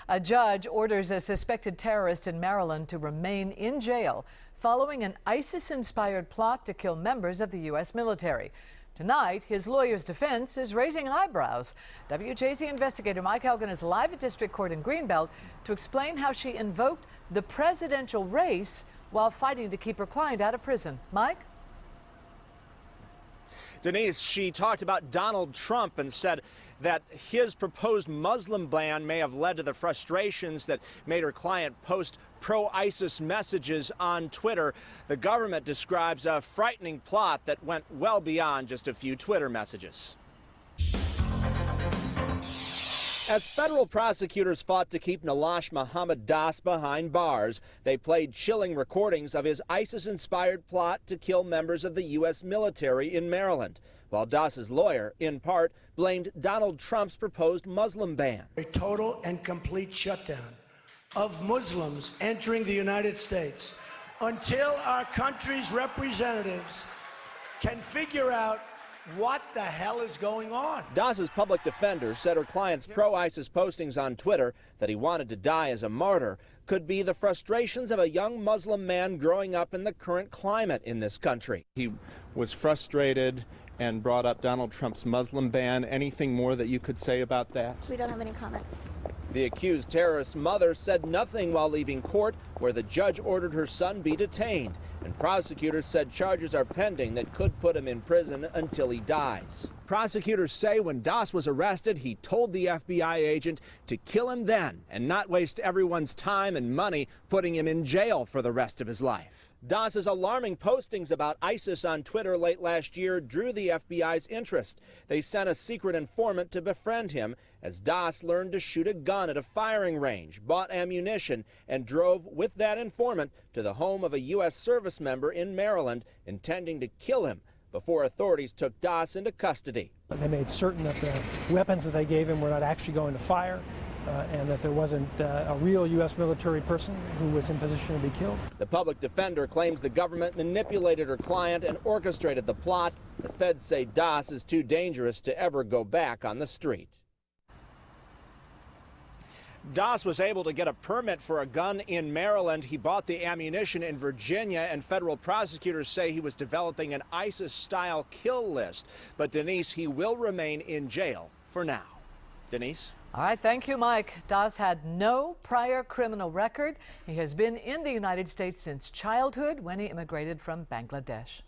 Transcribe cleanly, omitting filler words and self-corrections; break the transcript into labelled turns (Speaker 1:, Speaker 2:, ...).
Speaker 1: A judge orders a suspected terrorist in Maryland to remain in jail following an ISIS-inspired plot to kill members of the U.S. military. Tonight, his lawyer's defense is raising eyebrows. WJZ investigator Mike Elgin is live at District Court in Greenbelt to explain how she invoked the presidential race while fighting to keep her client out of prison. Mike?
Speaker 2: Denise, she talked about Donald Trump and said that his proposed Muslim ban may have led to the frustrations that made her client post pro-ISIS messages on Twitter. The government describes a frightening plot that went well beyond just a few Twitter messages. As federal prosecutors fought to keep Nalash Mohammed Das behind bars, they played chilling recordings of his ISIS-inspired plot to kill members of the U.S. military in Maryland, while Das's lawyer, in part, blamed Donald Trump's proposed Muslim ban.
Speaker 3: A total and complete shutdown of Muslims entering the United States until our country's representatives can figure out what the hell is going on.
Speaker 2: Das's public defender said her client's pro-ISIS postings on Twitter that he wanted to die as a martyr could be the frustrations of a young Muslim man growing up in the current climate in this country.
Speaker 4: He was frustrated and brought up Donald Trump's Muslim ban. Anything more that you could say about that?
Speaker 5: We don't have any comments.
Speaker 2: The accused terrorist's mother said nothing while leaving court, where the judge ordered her son be detained, and prosecutors said charges are pending that could put him in prison until he dies. Prosecutors say when Das was arrested, he told the FBI agent to kill him then and not waste everyone's time and money putting him in jail for the rest of his life. Das's alarming postings about ISIS on Twitter late last year drew the FBI's interest. They sent a secret informant to befriend him as Das learned to shoot a gun at a firing range, bought ammunition, and drove with that informant to the home of a U.S. service member in Maryland, intending to kill him before authorities took Das into custody.
Speaker 6: They made certain that the weapons that they gave him were not actually going to fire, and that there wasn't a real U.S. military person who was in position to be killed.
Speaker 2: The public defender claims the government manipulated her client and orchestrated the plot. The feds say Das is too dangerous to ever go back on the street. Das was able to get a permit for a gun in Maryland. He bought the ammunition in Virginia, and federal prosecutors say he was developing an ISIS-style kill list. But Denise, he will remain in jail for now. Denise?
Speaker 1: All right, thank you, Mike. Das had no prior criminal record. He has been in the United States since childhood when he immigrated from Bangladesh.